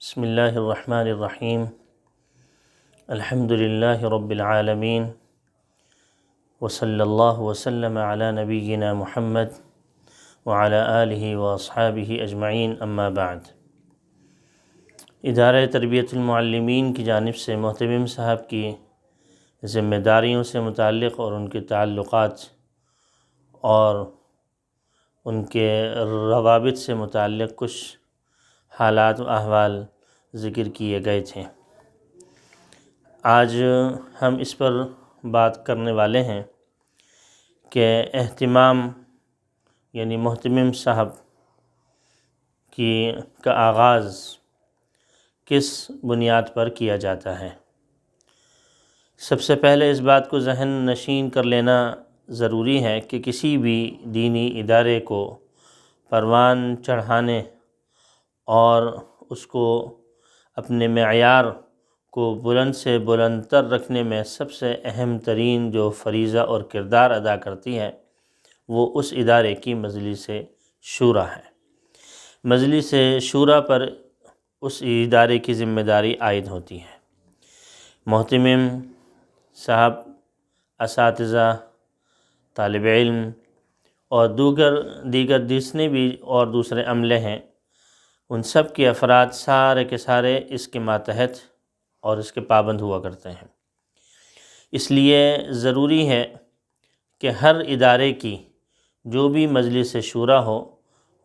بسم اللہ الرحمن الرحیم الحمد للہ رب العالمین وصلی اللہ وسلم علی نبینا محمد وعلی آلہ واصحابہ اجمعین اما بعد۔ ادارہ تربیت المعلمین کی جانب سے محتمم صاحب کی ذمہ داریوں سے متعلق اور ان کے تعلقات اور ان کے روابط سے متعلق کچھ حالات و احوال ذکر کیے گئے تھے۔ آج ہم اس پر بات کرنے والے ہیں کہ اہتمام یعنی محتمم صاحب کا آغاز کس بنیاد پر کیا جاتا ہے۔ سب سے پہلے اس بات کو ذہن نشین کر لینا ضروری ہے کہ کسی بھی دینی ادارے کو پروان چڑھانے اور اس کو اپنے معیار کو بلند سے بلند تر رکھنے میں سب سے اہم ترین جو فریضہ اور کردار ادا کرتی ہے وہ اس ادارے کی مجلس شورا ہے۔ مجلس شورا پر اس ادارے کی ذمہ داری عائد ہوتی ہے۔ محتمم صاحب، اساتذہ، طالب علم اور دیگر جتنے بھی اور دوسرے عملے ہیں، ان سب کے افراد سارے کے سارے اس کے ماتحت اور اس کے پابند ہوا کرتے ہیں۔ اس لیے ضروری ہے کہ ہر ادارے کی جو بھی مجلس شورا ہو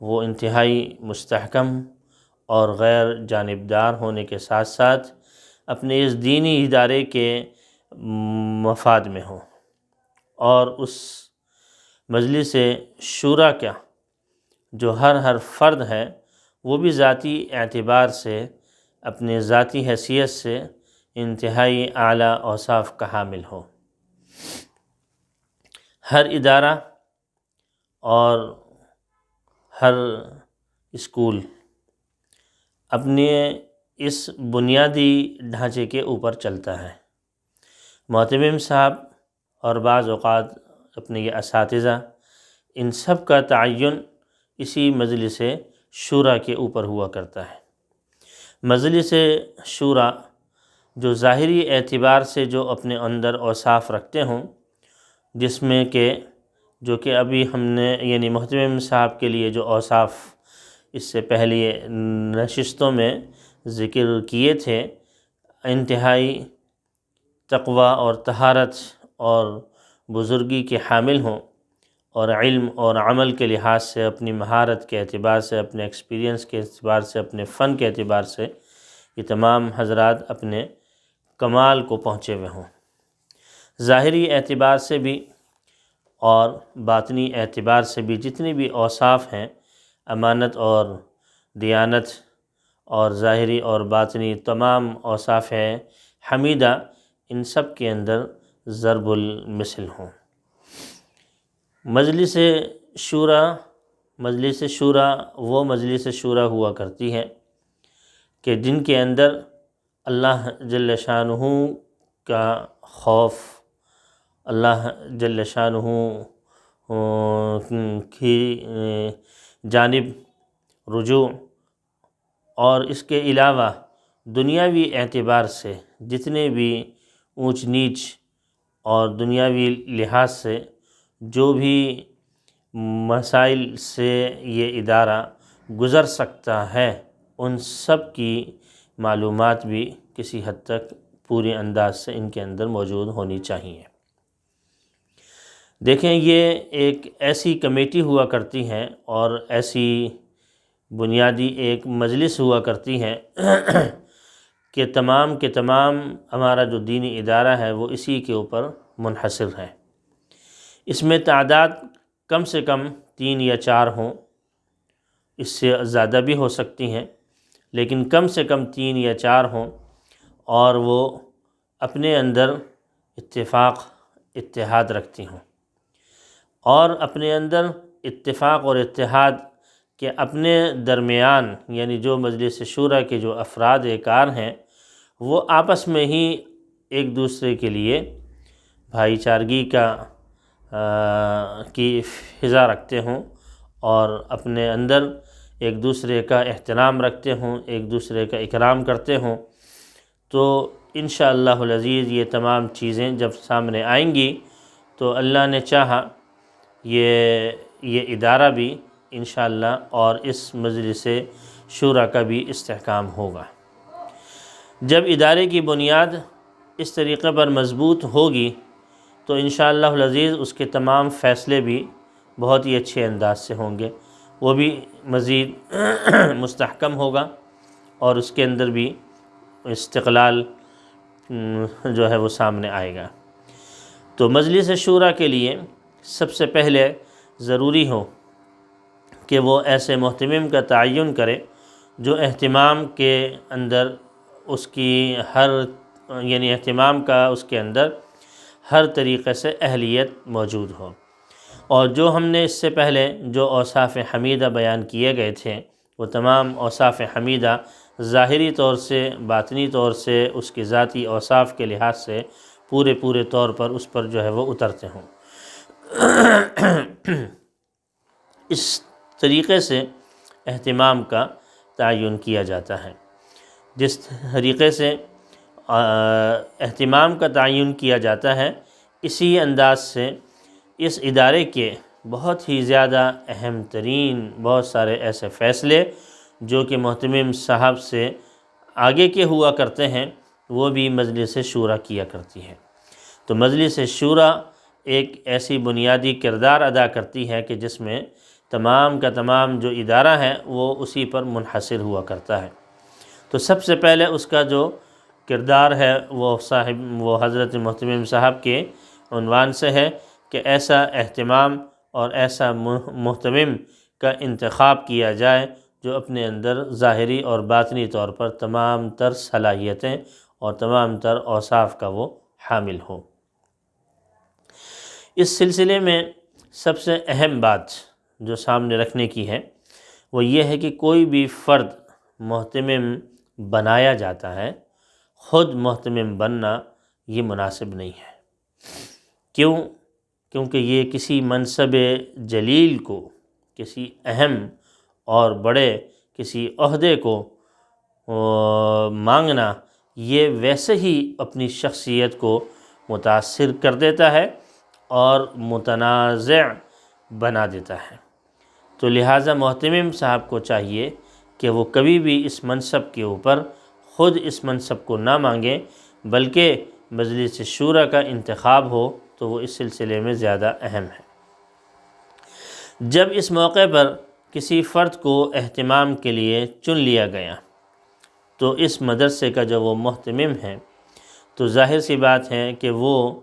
وہ انتہائی مستحکم اور غیر جانبدار ہونے کے ساتھ ساتھ اپنے اس دینی ادارے کے مفاد میں ہو، اور اس مجلس شورا کا جو ہر فرد ہے وہ بھی ذاتی اعتبار سے اپنے ذاتی حیثیت سے انتہائی اعلیٰ اوصاف کا حامل ہو۔ ہر ادارہ اور ہر اسکول اپنے اس بنیادی ڈھانچے کے اوپر چلتا ہے۔ محتمم صاحب اور بعض اوقات اپنے یہ اساتذہ، ان سب کا تعین اسی مجلس شورا کے اوپر ہوا کرتا ہے۔ مجلس شورا جو ظاہری اعتبار سے جو اپنے اندر اوصاف رکھتے ہوں، جس میں جو کہ ابھی ہم نے یعنی محتمم صاحب کے لیے جو اوصاف اس سے پہلی نشستوں میں ذکر کیے تھے، انتہائی تقوی اور طہارت اور بزرگی کے حامل ہوں، اور علم اور عمل کے لحاظ سے اپنی مہارت کے اعتبار سے، اپنے ایکسپیرینس کے اعتبار سے، اپنے فن کے اعتبار سے یہ تمام حضرات اپنے کمال کو پہنچے ہوئے ہوں۔ ظاہری اعتبار سے بھی اور باطنی اعتبار سے بھی جتنے بھی اوصاف ہیں، امانت اور دیانت اور ظاہری اور باطنی تمام اوصاف ہیں حمیدہ، ان سب کے اندر ضرب المثل ہوں۔ مجلس شورا وہ مجلس شورا ہوا کرتی ہے کہ جن کے اندر اللہ جل شانہ کا خوف، اللہ جل شانہ کی جانب رجوع، اور اس کے علاوہ دنیاوی اعتبار سے جتنے بھی اونچ نیچ اور دنیاوی لحاظ سے جو بھی مسائل سے یہ ادارہ گزر سکتا ہے، ان سب کی معلومات بھی کسی حد تک پورے انداز سے ان کے اندر موجود ہونی چاہیے۔ دیکھیں، یہ ایک ایسی کمیٹی ہوا کرتی ہے اور ایسی بنیادی ایک مجلس ہوا کرتی ہے کہ تمام کے تمام ہمارا جو دینی ادارہ ہے وہ اسی کے اوپر منحصر ہے۔ اس میں تعداد کم سے کم 3 یا 4 ہوں، اس سے زیادہ بھی ہو سکتی ہیں، لیکن کم سے کم 3 یا 4 ہوں، اور وہ اپنے اندر اتحاد رکھتی ہوں، اور اپنے اندر اتفاق اور اتحاد کے اپنے درمیان یعنی جو مجلس شورا کے جو افراد کار ہیں وہ آپس میں ہی ایک دوسرے کے لیے بھائی چارگی کی فضا رکھتے ہوں، اور اپنے اندر ایک دوسرے کا احترام رکھتے ہوں، ایک دوسرے کا اکرام کرتے ہوں، تو انشاءاللہ العزیز یہ تمام چیزیں جب سامنے آئیں گی تو اللہ نے چاہا یہ ادارہ بھی انشاءاللہ اور اس مجلس شورا کا بھی استحکام ہوگا۔ جب ادارے کی بنیاد اس طریقے پر مضبوط ہوگی تو انشاءاللہ العزیز اس کے تمام فیصلے بھی بہت ہی اچھے انداز سے ہوں گے، وہ بھی مزید مستحکم ہوگا اور اس کے اندر بھی استقلال جو ہے وہ سامنے آئے گا۔ تو مجلس شورا کے لیے سب سے پہلے ضروری ہو کہ وہ ایسے محتمم کا تعین کرے جو اہتمام کے اندر اس کی اہتمام کا اس کے اندر ہر طریقے سے اہلیت موجود ہو، اور جو ہم نے اس سے پہلے جو اوصاف حمیدہ بیان کیے گئے تھے وہ تمام اوصاف حمیدہ ظاہری طور سے، باطنی طور سے، اس کی ذاتی اوصاف کے لحاظ سے پورے طور پر اس پر جو ہے وہ اترتے ہوں۔ اس طریقے سے اہتمام کا تعین کیا جاتا ہے۔ جس طریقے سے اہتمام کا تعین کیا جاتا ہے، اسی انداز سے اس ادارے کے بہت ہی زیادہ اہم ترین بہت سارے ایسے فیصلے جو کہ محتمم صاحب سے آگے کے ہوا کرتے ہیں وہ بھی مجلس شورا کیا کرتی ہے۔ تو مجلس شورا ایک ایسی بنیادی کردار ادا کرتی ہے کہ جس میں تمام کا تمام جو ادارہ ہے وہ اسی پر منحصر ہوا کرتا ہے۔ تو سب سے پہلے اس کا جو کردار ہے وہ حضرت محتمم صاحب کے عنوان سے ہے کہ ایسا اہتمام اور ایسا محتمم کا انتخاب کیا جائے جو اپنے اندر ظاہری اور باطنی طور پر تمام تر صلاحیتیں اور تمام تر اوصاف کا وہ حامل ہو۔ اس سلسلے میں سب سے اہم بات جو سامنے رکھنے کی ہے وہ یہ ہے کہ کوئی بھی فرد محتمم بنایا جاتا ہے، خود محتمم بننا یہ مناسب نہیں ہے۔ کیونکہ یہ کسی منصب جلیل کو، کسی اہم اور بڑے کسی عہدے کو مانگنا یہ ویسے ہی اپنی شخصیت کو متاثر کر دیتا ہے اور متنازع بنا دیتا ہے۔ تو لہٰذا محتمم صاحب کو چاہیے کہ وہ کبھی بھی اس منصب کے اوپر خود اس منصب کو نہ مانگیں، بلکہ مجلس شورا کا انتخاب ہو تو وہ اس سلسلے میں زیادہ اہم ہے۔ جب اس موقع پر کسی فرد کو اہتمام کے لیے چن لیا گیا تو اس مدرسے کا جو وہ محتمم ہے تو ظاہر سی بات ہے کہ وہ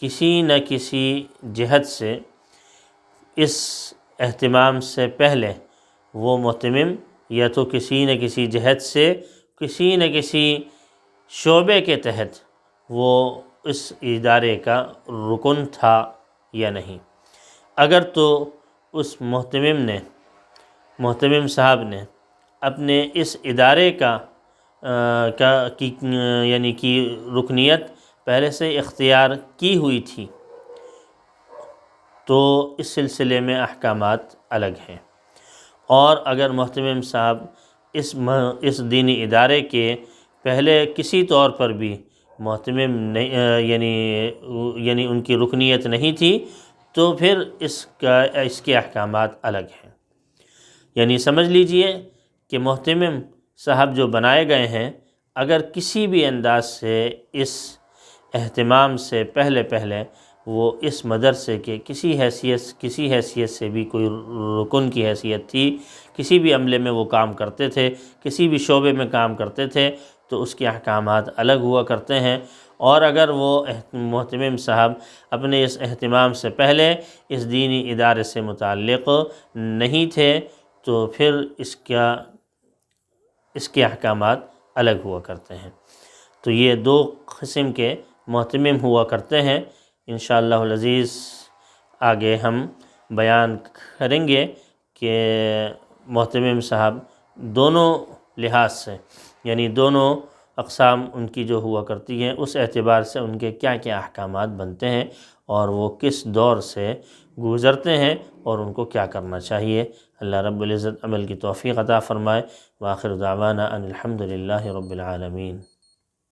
کسی نہ کسی جہت سے اس اہتمام سے پہلے وہ محتمم یا تو کسی نہ کسی جہت سے کسی نہ کسی شعبے کے تحت وہ اس ادارے کا رکن تھا یا نہیں۔ اگر تو اس محتمم صاحب نے اپنے اس ادارے کی رکنیت پہلے سے اختیار کی ہوئی تھی تو اس سلسلے میں احکامات الگ ہیں، اور اگر محتمم صاحب اس دینی ادارے کے پہلے کسی طور پر بھی محتمم یعنی ان کی رکنیت نہیں تھی تو پھر اس کے احکامات الگ ہیں۔ یعنی سمجھ لیجئے کہ محتمم صاحب جو بنائے گئے ہیں اگر کسی بھی انداز سے اس اہتمام سے پہلے وہ اس مدرسے کے کسی حیثیت سے بھی کوئی رکن کی حیثیت تھی، کسی بھی عملے میں وہ کام کرتے تھے، کسی بھی شعبے میں کام کرتے تھے تو اس کے احکامات الگ ہوا کرتے ہیں، اور اگر وہ محتمم صاحب اپنے اس اہتمام سے پہلے اس دینی ادارے سے متعلق نہیں تھے تو پھر اس کے احکامات الگ ہوا کرتے ہیں۔ تو یہ دو قسم کے محتمم ہوا کرتے ہیں۔ انشاءاللہ العزیز آگے ہم بیان کریں گے کہ محتمم صاحب دونوں لحاظ سے، یعنی دونوں اقسام ان کی جو ہوا کرتی ہیں اس اعتبار سے ان کے کیا کیا احکامات بنتے ہیں اور وہ کس دور سے گزرتے ہیں اور ان کو کیا کرنا چاہیے۔ اللہ رب العزت عمل کی توفیق عطا فرمائے۔ وآخر دعوانا ان الحمد للہ رب العالمین۔